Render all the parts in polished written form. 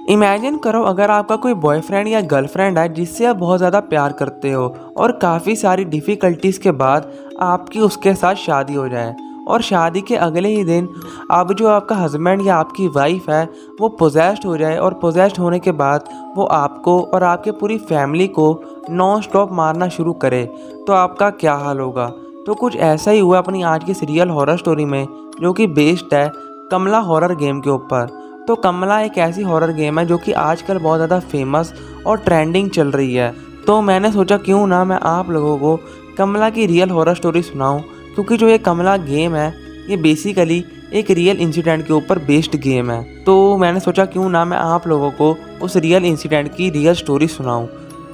Imagine करो अगर आपका कोई बॉयफ्रेंड या गर्लफ्रेंड है जिससे आप बहुत ज़्यादा प्यार करते हो और काफ़ी सारी डिफ़िकल्टीज़ के बाद आपकी उसके साथ शादी हो जाए और शादी के अगले ही दिन अब जो आपका हस्बैंड या आपकी वाइफ है वो पोजेस्ड हो जाए और पोजेस्ड होने के बाद वो आपको और आपके पूरी फैमिली को नॉन स्टॉप मारना शुरू करे तो आपका क्या हाल होगा। तो कुछ ऐसा ही हुआ अपनी आज की सीरियल हॉरर स्टोरी में जो कि बेस्ड है कमला हॉरर गेम के ऊपर। तो कमला एक ऐसी हॉरर गेम है जो कि आजकल बहुत ज़्यादा फेमस और ट्रेंडिंग चल रही है। तो मैंने सोचा क्यों ना मैं आप लोगों को कमला की रियल हॉरर स्टोरी सुनाऊं, क्योंकि जो ये कमला गेम है ये बेसिकली एक रियल इंसिडेंट के ऊपर बेस्ड गेम है। तो मैंने सोचा क्यों ना मैं आप लोगों को उस रियल इंसिडेंट की रियल स्टोरी सुनाऊं।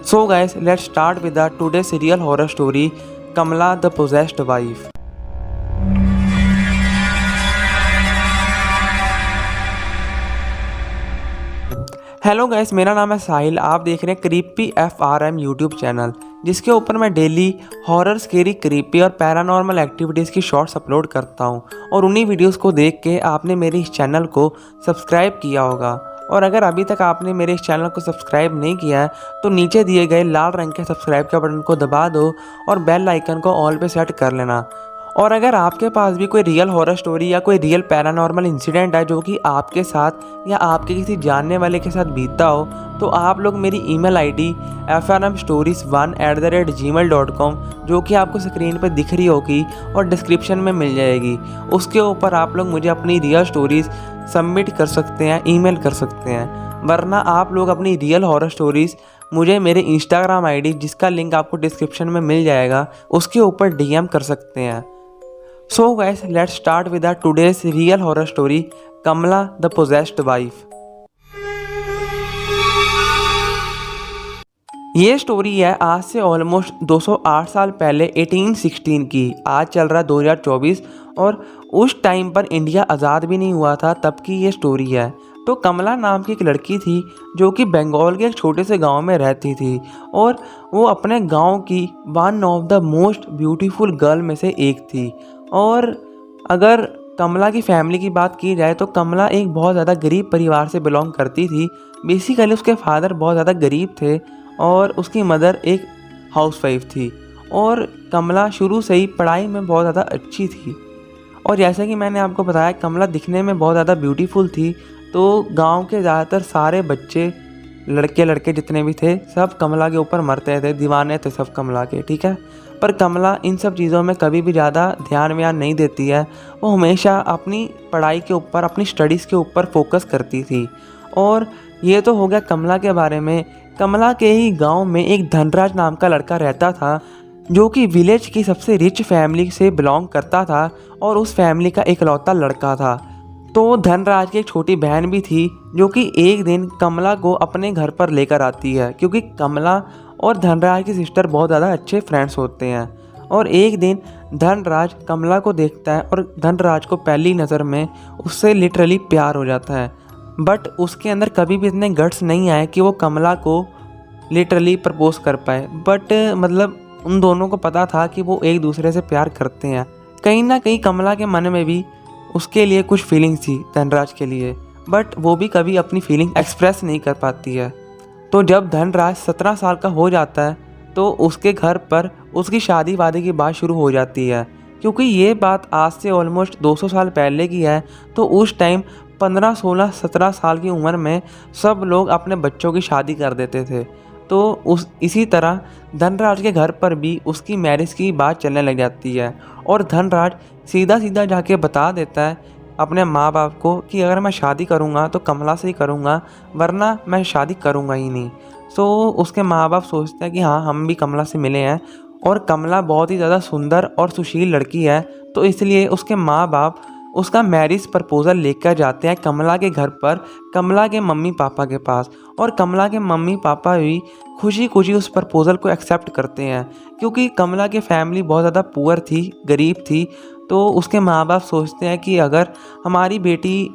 So guys, let's start with the today's real horror story, Kamla the possessed wife. Hello guys, मेरा नाम है साहिल। आप देख रहे हैं क्रीपी FRM यूट्यूब चैनल, जिसके ऊपर मैं डेली हॉरर, स्केरी, क्रीपी और पैरानॉर्मल एक्टिविटीज़ की शॉर्ट्स अपलोड करता हूं। और उन्हीं वीडियोस को देख के आपने मेरे इस चैनल को सब्सक्राइब किया होगा। और अगर अभी तक आपने मेरे इस चैनल को सब्सक्राइब नहीं किया है तो नीचे दिए गए लाल रंग के सब्सक्राइब के बटन को दबा दो और बेल आइकन को ऑल पे सेट कर लेना। और अगर आपके पास भी कोई रियल हॉरर स्टोरी या कोई रियल पैरानॉर्मल इंसिडेंट है जो कि आपके साथ या आपके किसी जानने वाले के साथ बीतता हो, तो आप लोग मेरी ईमेल आईडी frmstories1@gmail.com, जो कि आपको स्क्रीन पर दिख रही होगी और डिस्क्रिप्शन में मिल जाएगी, उसके ऊपर आप लोग मुझे अपनी रियल स्टोरीज़ सबमिट कर सकते हैं, ईमेल कर सकते हैं। वरना आप लोग अपनी रियल हॉरर स्टोरीज़ मुझे मेरे इंस्टाग्राम आईडी, जिसका लिंक आपको डिस्क्रिप्शन में मिल जाएगा, उसके ऊपर DM कर सकते हैं। So guys, let's start with our today's real horror story, Kamala the Possessed Wife। ये स्टोरी है आज से ऑलमोस्ट 208 साल पहले 1816 की। आज चल रहा 2024 और उस टाइम पर इंडिया आज़ाद भी नहीं हुआ था, तब की ये स्टोरी है। तो कमला नाम की एक लड़की थी जो कि बंगाल के एक छोटे से गांव में रहती थी और वो अपने गांव की one of the most beautiful girl में से एक थी। और अगर कमला की फैमिली की बात की जाए तो कमला एक बहुत ज़्यादा गरीब परिवार से बिलोंग करती थी। बेसिकली उसके फादर बहुत ज़्यादा गरीब थे और उसकी मदर एक हाउसवाइफ थी। और कमला शुरू से ही पढ़ाई में बहुत ज़्यादा अच्छी थी। और जैसे कि मैंने आपको बताया, कमला दिखने में बहुत ज़्यादा ब्यूटीफुल थी। तो गांव के ज़्यादातर सारे बच्चे, लड़के जितने भी थे, सब कमला के ऊपर मरते थे, दीवाने थे सब कमला के, ठीक है। पर कमला इन सब चीज़ों में कभी भी ज़्यादा ध्यान व्यान नहीं देती है। वो हमेशा अपनी पढ़ाई के ऊपर, अपनी स्टडीज़ के ऊपर फोकस करती थी। और ये तो हो गया कमला के बारे में। कमला के ही गांव में एक धनराज नाम का लड़का रहता था जो कि विलेज की सबसे रिच फैमिली से बिलोंग करता था और उस फैमिली का इकलौता लड़का था। तो धनराज की एक छोटी बहन भी थी जो कि एक दिन कमला को अपने घर पर लेकर आती है, क्योंकि कमला और धनराज की सिस्टर बहुत ज़्यादा अच्छे फ्रेंड्स होते हैं। और एक दिन धनराज कमला को देखता है और धनराज को पहली नज़र में उससे लिटरली प्यार हो जाता है। बट उसके अंदर कभी भी इतने गट्स नहीं आए कि वो कमला को लिटरली प्रपोज कर पाए। बट मतलब उन दोनों को पता था कि वो एक दूसरे से प्यार करते हैं। कहीं ना कहीं कमला के मन में भी उसके लिए कुछ फीलिंग्स थी धनराज के लिए, बट वो भी कभी अपनी फीलिंग एक्सप्रेस नहीं कर पाती है। तो जब धनराज 17 साल का हो जाता है तो उसके घर पर उसकी शादी वादी की बात शुरू हो जाती है। क्योंकि ये बात आज से ऑलमोस्ट 200 साल पहले की है, तो उस टाइम 15, 16, 17 साल की उम्र में सब लोग अपने बच्चों की शादी कर देते थे। तो इसी तरह धनराज के घर पर भी उसकी मैरिज की बात चलने लग जाती है। और धनराज सीधा सीधा जाके बता देता है अपने माँ बाप को कि अगर मैं शादी करूँगा तो कमला से ही करूँगा, वरना मैं शादी करूँगा ही नहीं। सो उसके माँ बाप सोचते हैं कि हाँ, हम भी कमला से मिले हैं और कमला बहुत ही ज़्यादा सुंदर और सुशील लड़की है, तो इसलिए उसके माँ बाप उसका मैरिज प्रपोज़ल लेकर जाते हैं कमला के घर पर, कमला के मम्मी पापा के पास। और कमला के मम्मी पापा भी खुशी खुशी उस प्रपोज़ल को एक्सेप्ट करते हैं, क्योंकि कमला की फैमिली बहुत ज़्यादा पुअर थी, गरीब थी। तो उसके माँ बाप सोचते हैं कि अगर हमारी बेटी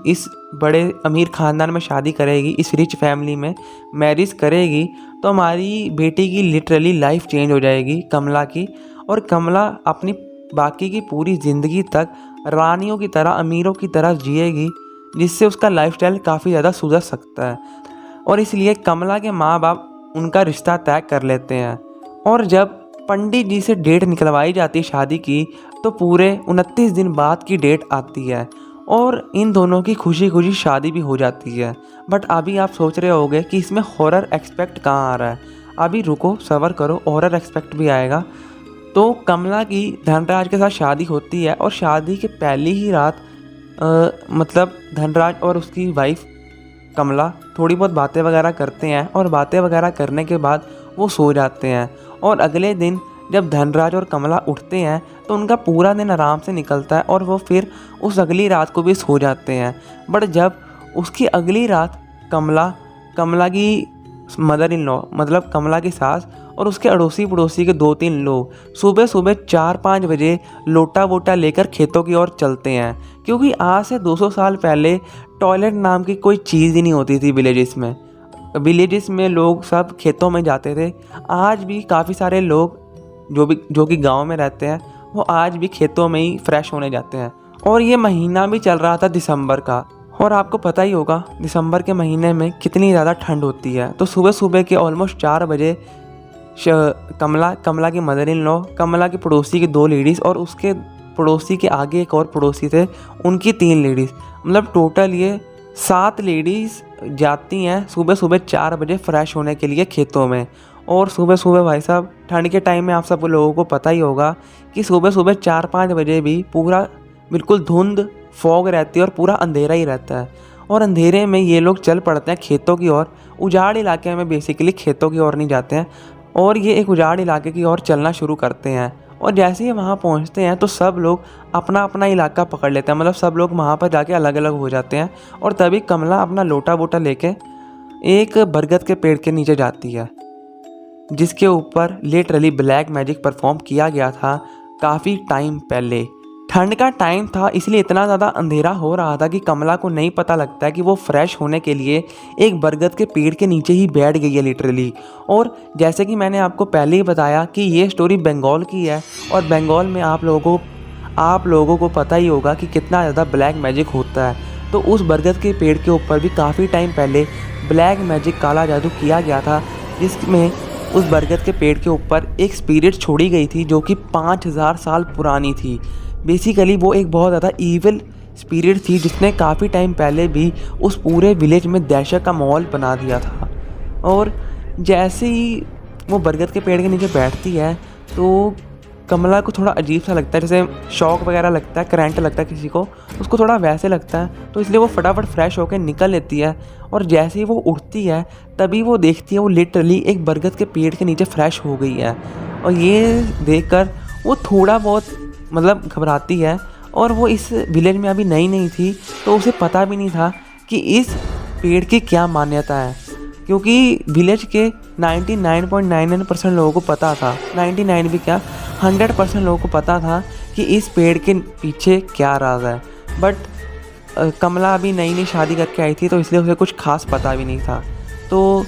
इस बड़े अमीर ख़ानदान में शादी करेगी, इस रिच फैमिली में मैरिज करेगी, तो हमारी बेटी की लिटरली लाइफ चेंज हो जाएगी, कमला की। और कमला अपनी बाकी की पूरी ज़िंदगी तक रानियों की तरह, अमीरों की तरह जिएगी, जिससे उसका लाइफस्टाइल काफ़ी ज़्यादा सुधर सकता है। और इसलिए कमला के माँ बाप उनका रिश्ता तय कर लेते हैं। और जब पंडित जी से डेट निकलवाई जाती है शादी की, तो पूरे 29 दिन बाद की डेट आती है और इन दोनों की खुशी खुशी शादी भी हो जाती है। बट अभी आप सोच रहे होगे कि इसमें हॉरर एक्सपेक्ट कहाँ आ रहा है। अभी रुको, सब्र करो, हॉरर एक्सपेक्ट भी आएगा। तो कमला की धनराज के साथ शादी होती है और शादी के पहली ही रात मतलब धनराज और उसकी वाइफ कमला थोड़ी बहुत बातें वगैरह करते हैं और बातें वगैरह करने के बाद वो सो जाते हैं। और अगले दिन जब धनराज और कमला उठते हैं तो उनका पूरा दिन आराम से निकलता है और वो फिर उस अगली रात को भी सो जाते हैं। बट जब उसकी अगली रात कमला की मदर इन लॉ मतलब कमला की सास और उसके अड़ोसी पड़ोसी के 2-3 लोग सुबह सुबह 4-5 बजे लोटा वोटा लेकर खेतों की ओर चलते हैं, क्योंकि आज से 200 साल पहले टॉयलेट नाम की कोई चीज़ ही नहीं होती थी विलेजेस में लोग सब खेतों में जाते थे। आज भी काफ़ी सारे लोग जो कि गांव में रहते हैं वो आज भी खेतों में ही फ्रेश होने जाते हैं। और ये महीना भी चल रहा था दिसंबर का, और आपको पता ही होगा दिसंबर के महीने में कितनी ज़्यादा ठंड होती है। तो सुबह सुबह के ऑलमोस्ट 4 बजे कमला की मदर इन लॉ, कमला के पड़ोसी की 2 लेडीज़ और उसके पड़ोसी के आगे एक और पड़ोसी थे, उनकी 3 लेडीज़, मतलब टोटल ये 7 लेडीज़ जाती हैं सुबह सुबह 4 बजे फ्रेश होने के लिए खेतों में। और सुबह सुबह भाई साहब ठंड के टाइम में आप सब लोगों को पता ही होगा कि सुबह सुबह 4-5 बजे भी पूरा बिल्कुल धुंध फॉग रहती है और पूरा अंधेरा ही रहता है। और अंधेरे में ये लोग चल पड़ते हैं खेतों की ओर। उजाड़ इलाके में बेसिकली खेतों की ओर नहीं जाते हैं और ये एक उजाड़ इलाके की ओर चलना शुरू करते हैं। और जैसे ही वहाँ पहुँचते हैं तो सब लोग अपना अपना इलाका पकड़ लेते हैं, मतलब सब लोग वहाँ पर जाके अलग अलग हो जाते हैं। और तभी कमला अपना लोटा वोटा लेके एक बरगद के पेड़ के नीचे जाती है, जिसके ऊपर लिटरली ब्लैक मैजिक परफॉर्म किया गया था काफ़ी टाइम पहले। ठंड का टाइम था इसलिए इतना ज़्यादा अंधेरा हो रहा था कि कमला को नहीं पता लगता है कि वो फ्रेश होने के लिए एक बरगद के पेड़ के नीचे ही बैठ गई है लिटरली। और जैसे कि मैंने आपको पहले ही बताया कि ये स्टोरी बंगाल की है और बंगाल में आप लोगों को पता ही होगा कि कितना ज़्यादा ब्लैक मैजिक होता है। तो उस बरगद के पेड़ के ऊपर भी काफ़ी टाइम पहले ब्लैक मैजिक काला जादू किया गया था, जिसमें उस बरगद के पेड़ के ऊपर एक स्पिरिट छोड़ी गई थी जो कि 5000 साल पुरानी थी। बेसिकली वो एक बहुत ज़्यादा ईविल स्पिरिट थी जिसने काफ़ी टाइम पहले भी उस पूरे विलेज में दहशत का माहौल बना दिया था। और जैसे ही वो बरगद के पेड़ के नीचे बैठती है तो कमला को थोड़ा अजीब सा लगता है, जैसे शॉक वगैरह लगता है, करंट लगता है किसी को, उसको थोड़ा वैसे लगता है। तो इसलिए वो फटाफट फ्रेश होकर निकल लेती है। और जैसे ही वो उठती है तभी वो देखती है वो लिटरली एक बरगद के पेड़ के नीचे फ्रेश हो गई है। और ये देखकर वो थोड़ा बहुत मतलब घबराती है। और वो इस विलेज में अभी नई थी तो उसे पता भी नहीं था कि इस पेड़ की क्या मान्यता है, क्योंकि विलेज के 99.99% लोगों को पता था, 99 भी क्या 100% लोगों को पता था कि इस पेड़ के पीछे क्या राज है। बट कमला अभी नई शादी करके आई थी तो इसलिए उसे कुछ खास पता भी नहीं था। तो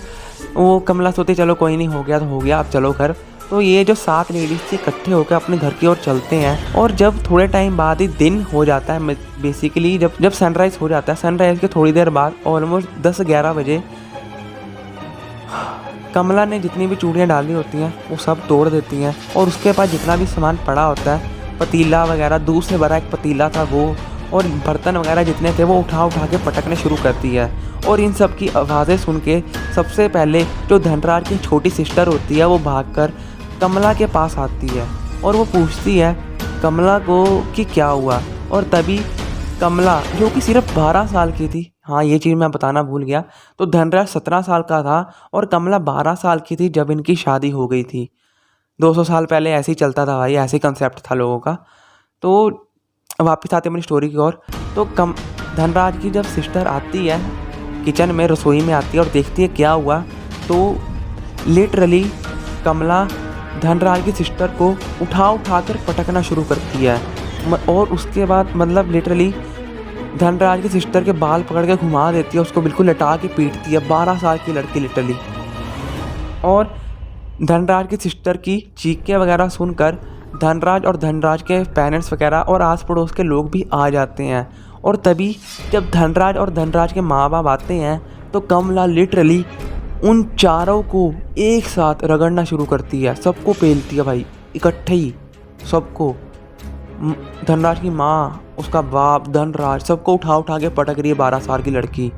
वो कमला सोचती चलो कोई नहीं, हो गया तो हो गया, अब चलो घर। तो ये जो 7 लेडीज़ थी इकट्ठे होकर अपने घर की ओर चलते हैं। और जब थोड़े टाइम बाद ही दिन हो जाता है, बेसिकली जब सनराइज़ हो जाता है, सनराइज़ के थोड़ी देर बाद ऑलमोस्ट 10-11 बजे कमला ने जितनी भी चूड़ियाँ डाली होती हैं वो सब तोड़ देती हैं। और उसके पास जितना भी सामान पड़ा होता है, पतीला वगैरह, दूध से भरा एक पतीला था वो, और बर्तन वगैरह जितने थे वो उठा के पटकने शुरू करती है। और इन सब की आवाज़ें सुन के सबसे पहले जो धनराज की छोटी सिस्टर होती है वो भागकर कमला के पास आती है और वो पूछती है कमला को कि क्या हुआ। और तभी कमला, जो कि सिर्फ 12 साल की थी, हाँ ये चीज़ मैं बताना भूल गया, तो धनराज 17 साल का था और कमला 12 साल की थी जब इनकी शादी हो गई थी। 200 साल पहले ऐसे ही चलता था भाई, ऐसे ही कंसेप्ट था लोगों का। तो वापस आते हैं अपनी स्टोरी की ओर। तो धनराज की जब सिस्टर आती है किचन में, रसोई में आती है और देखती है क्या हुआ, तो लिटरली कमला धनराज की सिस्टर को उठा कर पटकना शुरू करती है। और उसके बाद मतलब लिटरली धनराज की सिस्टर के बाल पकड़ के घुमा देती है, उसको बिल्कुल लटा के पीटती है। 12 साल की लड़की लिटरली। और धनराज की सिस्टर की चीखें वगैरह सुनकर धनराज और धनराज के पेरेंट्स वगैरह और आस पड़ोस के लोग भी आ जाते हैं और तभी जब धनराज और धनराज के माँ बाप आते हैं तो कमला लिटरली उन चारों को एक साथ रगड़ना शुरू करती है, सबको पेलती है भाई, इकट्ठे ही सबको। धनराज की माँ, उसका बाप, धनराज, सबको उठा उठा के पटक रही है 12 साल की लड़की।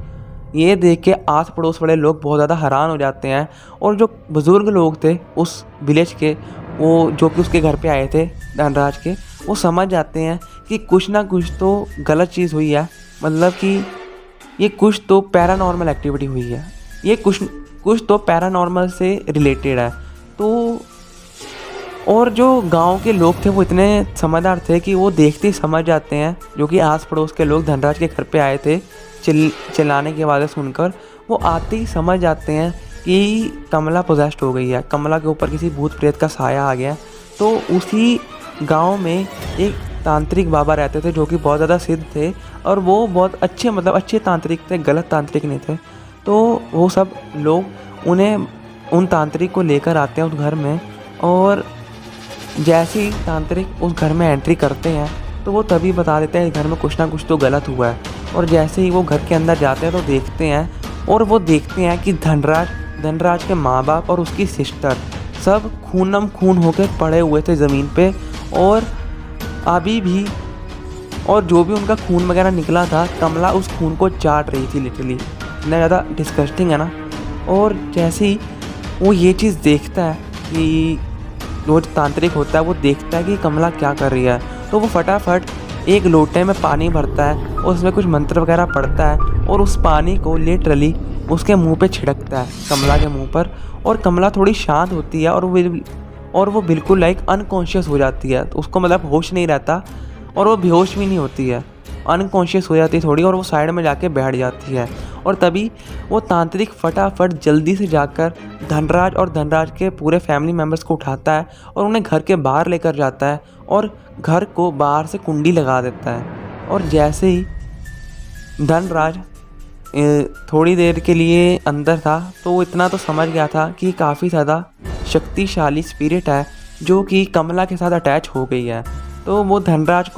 ये देख के आस पड़ोस वाले लोग बहुत ज़्यादा हैरान हो जाते हैं और जो बुज़ुर्ग लोग थे उस विलेज के, वो जो कि उसके घर पे आए थे धनराज के, वो समझ जाते हैं कि कुछ ना कुछ तो गलत चीज़ हुई है, मतलब कि ये कुछ तो पैरानॉर्मल एक्टिविटी हुई है, ये कुछ तो पैरानॉर्मल से रिलेटेड है। तो और जो गांव के लोग थे वो इतने समझदार थे कि वो देखते ही समझ जाते हैं, जो कि आस पड़ोस के लोग धनराज के घर पे आए थे चिल्लाने की आवाज़ें सुनकर, वो आते ही समझ जाते हैं कि कमला पोजेस्ड हो गई है, कमला के ऊपर किसी भूत प्रेत का साया आ गया। तो उसी गांव में एक तांत्रिक बाबा रहते थे जो कि बहुत ज़्यादा सिद्ध थे और वो बहुत अच्छे, मतलब अच्छे तांत्रिक थे, गलत तांत्रिक नहीं थे। तो वो सब लोग उन तांत्रिक को लेकर आते हैं उस घर में, और जैसे ही तांत्रिक उस घर में एंट्री करते हैं तो वो तभी बता देते हैं घर में कुछ ना कुछ तो गलत हुआ है। और जैसे ही वो घर के अंदर जाते हैं तो देखते हैं कि धनराज के माँ बाप और उसकी सिस्टर सब खूनम खून होकर पड़े हुए थे ज़मीन पे, और अभी भी, और जो भी उनका खून वगैरह निकला था, कमला उस खून को चाट रही थी लिटरली। इतना ज़्यादा डिस्गस्टिंग है ना। और जैसे ही वो ये चीज़ देखता है कि जो तांत्रिक होता है वो देखता है कि कमला क्या कर रही है, तो वो फटाफट एक लोटे में पानी भरता है और उसमें कुछ मंत्र वगैरह पढ़ता है और उस पानी को लिटरली उसके मुंह पे छिड़कता है, कमला के मुंह पर। और कमला थोड़ी शांत होती है और वो बिल्कुल लाइक अनकॉन्शियस हो जाती है, तो उसको मतलब होश नहीं रहता और वो बेहोश भी नहीं होती है, अनकॉन्शियस हो जाती है थोड़ी, और वो साइड में जाके बैठ जाती है। और तभी वो तांत्रिक फटाफट जल्दी से जाकर धनराज और धनराज के पूरे फैमिली मेम्बर्स को उठाता है और उन्हें घर के बाहर लेकर जाता है और घर को बाहर से कुंडी लगा देता है। और जैसे ही धनराज थोड़ी देर के लिए अंदर था तो वो इतना तो समझ गया था कि काफ़ी ज़्यादा शक्तिशाली स्पिरिट है जो कि कमला के साथ अटैच हो गई है। तो वो धनराज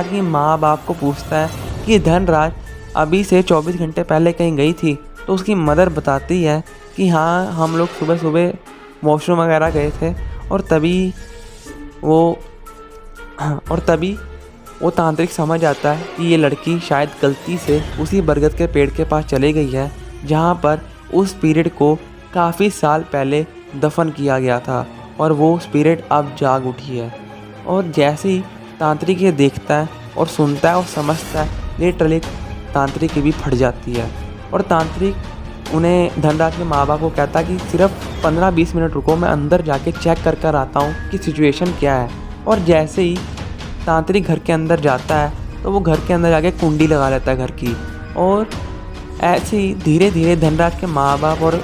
की माँ बाप को पूछता है कि धनराज अभी से 24 घंटे पहले कहीं गई थी। तो उसकी मदर बताती है कि हाँ, हम लोग सुबह सुबह वॉशरूम वगैरह गए थे, और तभी वो तांत्रिक समझ आता है कि ये लड़की शायद गलती से उसी बरगद के पेड़ के पास चली गई है जहाँ पर उस स्पिरिट को काफ़ी साल पहले दफन किया गया था, और वो स्पिरिट अब जाग उठी है। और जैसे ही तांत्रिक ये देखता है और सुनता है और समझता है, लिटरली तांत्रिक की भी फट जाती है। और तांत्रिक उन्हें धनराज के माँ बाप को कहता है कि सिर्फ 15-20 मिनट रुको, मैं अंदर जाके चेक कर आता हूँ कि सिचुएशन क्या है। और जैसे ही तांत्रिक घर के अंदर जाता है तो वो घर के अंदर जाके कुंडी लगा लेता है घर की, और ऐसे ही धीरे धीरे धनराज के माँ बाप और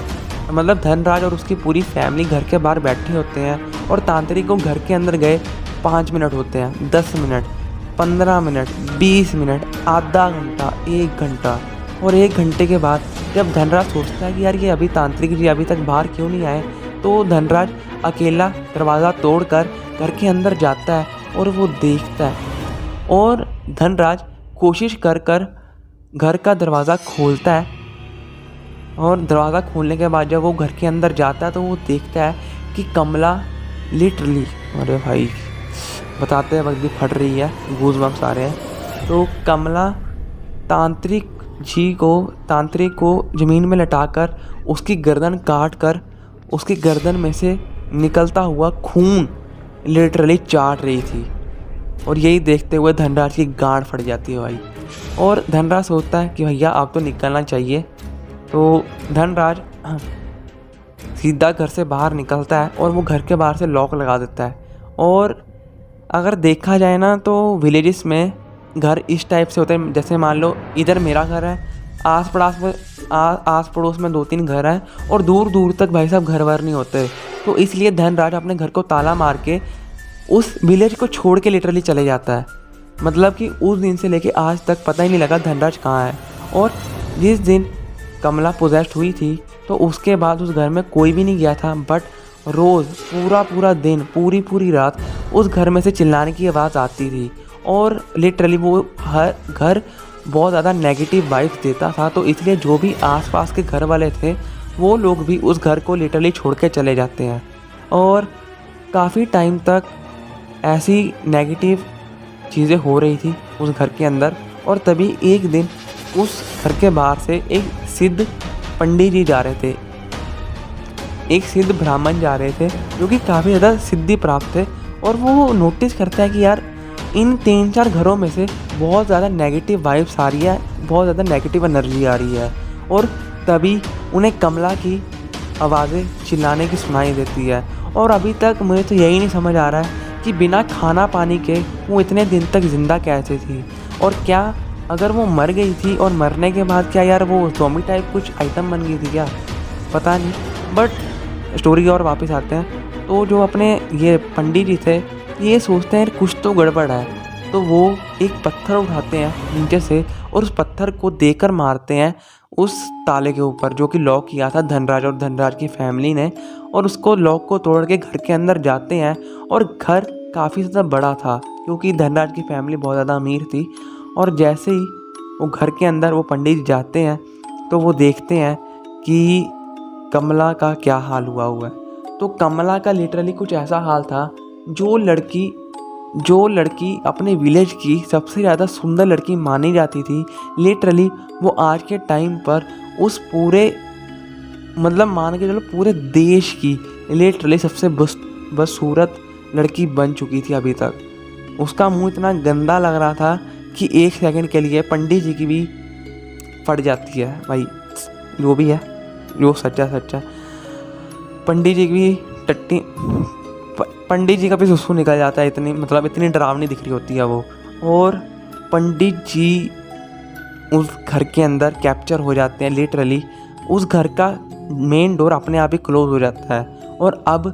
मतलब धनराज और उसकी पूरी फैमिली घर के बाहर बैठे होते हैं, और तांत्रिक को घर के अंदर गए 5 मिनट होते हैं, 10 मिनट, 15 मिनट, 20 मिनट, आधा घंटा, 1 घंटा। और 1 घंटे के बाद जब धनराज सोचता है कि यार ये अभी तांत्रिक जी अभी तक बाहर क्यों नहीं आए, तो धनराज अकेला दरवाज़ा तोड़कर घर के अंदर जाता है और वो देखता है, और धनराज कोशिश कर घर का दरवाज़ा खोलता है। और दरवाज़ा खोलने के बाद जब वो घर के अंदर जाता है तो वो देखता है कि कमला लिटरली, अरे भाई बताते वक्त भी फट रही है, गूज़बम्स आ रहे हैं। तो कमला तांत्रिक को ज़मीन में लटाकर उसकी गर्दन काट कर उसकी गर्दन में से निकलता हुआ खून लिटरली चाट रही थी। और यही देखते हुए धनराज की गांड फट जाती है भाई, और धनराज सोचता है कि भैया आप तो निकलना चाहिए। तो धनराज सीधा घर से बाहर निकलता है और वो घर के बाहर से लॉक लगा देता है। और अगर देखा जाए ना तो विलेजेस में घर इस टाइप से होते हैं, जैसे मान लो इधर मेरा घर है, आस पड़ोस में 2-3 घर हैं, और दूर दूर तक भाई साहब घर वर नहीं होते। तो इसलिए धनराज अपने घर को ताला मार के उस विलेज को छोड़ के लिटरली चले जाता है। मतलब कि उस दिन से लेके आज तक पता ही नहीं लगा धनराज कहाँ है। और जिस दिन कमला पोजेस्ड हुई थी तो उसके बाद उस घर में कोई भी नहीं गया था, बट रोज़ पूरा दिन पूरी रात उस घर में से चिल्लाने की आवाज़ आती थी, और लिटरली वो हर घर बहुत ज़्यादा नेगेटिव वाइब्स देता था। तो इसलिए जो भी आसपास के घर वाले थे वो लोग भी उस घर को लिटरली छोड़ के चले जाते हैं। और काफ़ी टाइम तक ऐसी नेगेटिव चीज़ें हो रही थी उस घर के अंदर। और तभी एक दिन उस घर के बाहर से एक सिद्ध पंडित जी जा रहे थे, एक सिद्ध ब्राह्मण जा रहे थे जो कि काफ़ी ज़्यादा सिद्धि प्राप्त थे। और वो नोटिस करता है कि यार इन 3-4 घरों में से बहुत ज़्यादा नेगेटिव वाइब्स आ रही है, बहुत ज़्यादा नेगेटिव एनर्जी आ रही है। और तभी उन्हें कमला की आवाज़ें चिल्लाने की सुनाई देती है। और अभी तक मुझे तो यही नहीं समझ आ रहा है कि बिना खाना पानी के वो इतने दिन तक ज़िंदा कैसे थी, और क्या अगर वो मर गई थी और मरने के बाद क्या यार वो ज़ॉम्बी टाइप कुछ आइटम बन गई थी क्या, पता नहीं। बट स्टोरी और वापस आते हैं। तो जो अपने ये पंडित जी थे ये सोचते हैं कुछ तो गड़बड़ है। तो वो एक पत्थर उठाते हैं नीचे से और उस पत्थर को देकर मारते हैं उस ताले के ऊपर जो कि लॉक किया था धनराज और धनराज की फैमिली ने। और उसको लॉक को तोड़ के घर के अंदर जाते हैं। और घर काफ़ी ज़्यादा बड़ा था क्योंकि धनराज की फैमिली बहुत ज़्यादा अमीर थी। और जैसे ही वो घर के अंदर वो पंडित जी जाते हैं तो वो देखते हैं कि कमला का क्या हाल हुआ है। तो कमला का लिटरली कुछ ऐसा हाल था, जो लड़की अपने विलेज की सबसे ज़्यादा सुंदर लड़की मानी जाती थी, लिटरली वो आज के टाइम पर उस पूरे मतलब मान के चलो पूरे देश की लिटरली सबसे बदसूरत लड़की बन चुकी थी अभी तक। उसका मुंह इतना गंदा लग रहा था कि एक सेकंड के लिए पंडित जी की भी फट जाती है भाई, जो भी है जो सच्चा पंडित जी की भी टट्टी, पंडित जी का भी सुसु निकल जाता है, इतनी डरावनी दिख रही होती है वो। और पंडित जी उस घर के अंदर कैप्चर हो जाते हैं। लिटरली उस घर का मेन डोर अपने आप ही क्लोज हो जाता है। और अब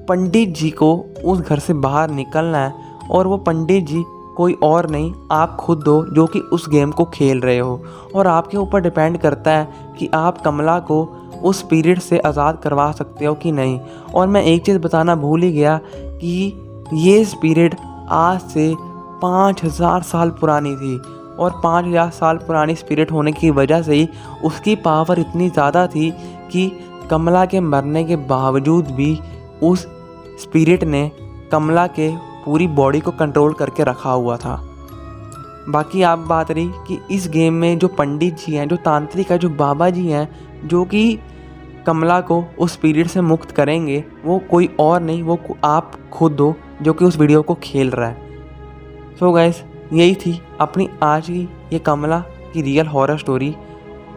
पंडित जी को उस घर से बाहर निकलना है। और वो पंडित जी कोई और नहीं, आप खुद हो जो कि उस गेम को खेल रहे हो। और आपके ऊपर डिपेंड करता है कि आप कमला को उस स्पिरिट से आज़ाद करवा सकते हो कि नहीं। और मैं एक चीज़ बताना भूल ही गया कि ये स्पिरिट आज से 5000 साल पुरानी थी। और 5000 साल पुरानी स्पिरिट होने की वजह से ही उसकी पावर इतनी ज़्यादा थी कि कमला के मरने के बावजूद भी उस स्पिरिट ने कमला के पूरी बॉडी को कंट्रोल करके रखा हुआ था। बाकी आप बात रही कि इस गेम में जो पंडित जी हैं, जो तांत्रिक है, जो बाबा जी हैं, जो कि कमला को उस स्पिरिट से मुक्त करेंगे, वो कोई और नहीं, वो आप खुद हो जो कि उस वीडियो को खेल रहा है। सो गाइस, यही थी अपनी आज की ये कमला की रियल हॉरर स्टोरी।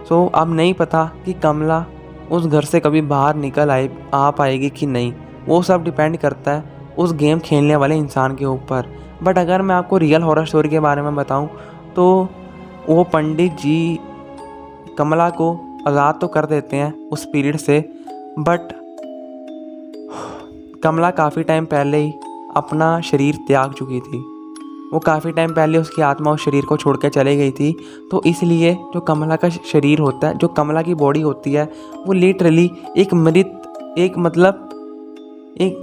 सो अब नहीं पता कि कमला उस घर से कभी बाहर निकल आ पाएगी कि नहीं, वो सब डिपेंड करता है उस गेम खेलने वाले इंसान के ऊपर। बट अगर मैं आपको रियल हॉरर स्टोरी के बारे में बताऊं तो वो पंडित जी कमला को आज़ाद तो कर देते हैं उस पीरियड से, बट कमला काफ़ी टाइम पहले ही अपना शरीर त्याग चुकी थी। वो काफ़ी टाइम पहले उसकी आत्मा उस शरीर को छोड़ के चली गई थी। तो इसलिए जो कमला का शरीर होता है, जो कमला की बॉडी होती है, वो लिटरली एक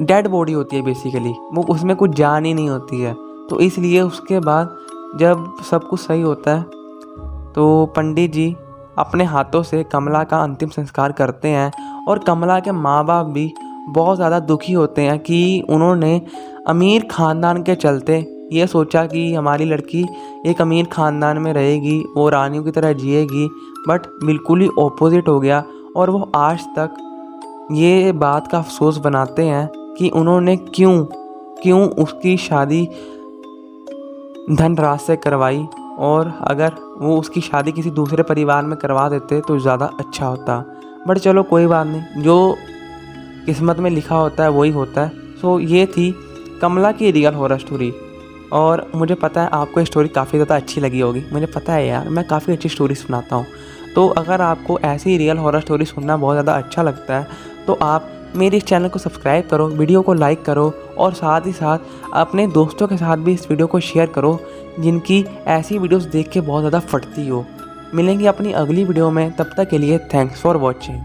डेड बॉडी होती है बेसिकली। वो उसमें कुछ जान ही नहीं होती है। तो इसलिए उसके बाद जब सब कुछ सही होता है तो पंडित जी अपने हाथों से कमला का अंतिम संस्कार करते हैं। और कमला के माँ बाप भी बहुत ज़्यादा दुखी होते हैं कि उन्होंने अमीर ख़ानदान के चलते ये सोचा कि हमारी लड़की एक अमीर ख़ानदान में रहेगी, वो रानियों की तरह जिएगी, बट बिल्कुल ही ऑपोजिट हो गया। और वो आज तक ये बात का अफसोस बनाते हैं कि उन्होंने क्यों उसकी शादी धनराज से करवाई। और अगर वो उसकी शादी किसी दूसरे परिवार में करवा देते तो ज़्यादा अच्छा होता। बट चलो कोई बात नहीं, जो किस्मत में लिखा होता है वही होता है। सो ये थी कमला की रियल हॉरर स्टोरी। और मुझे पता है आपको ये स्टोरी काफ़ी ज़्यादा अच्छी लगी होगी। मुझे पता है यार, मैं काफ़ी अच्छी स्टोरी सुनाता हूँ। तो अगर आपको ऐसी रियल हॉरर स्टोरी सुनना बहुत ज़्यादा अच्छा लगता है तो आप मेरे इस चैनल को सब्सक्राइब करो, वीडियो को लाइक करो और साथ ही साथ अपने दोस्तों के साथ भी इस वीडियो को शेयर करो जिनकी ऐसी वीडियोस देख के बहुत ज़्यादा फटती हो। मिलेंगे अपनी अगली वीडियो में, तब तक के लिए थैंक्स फॉर वॉचिंग।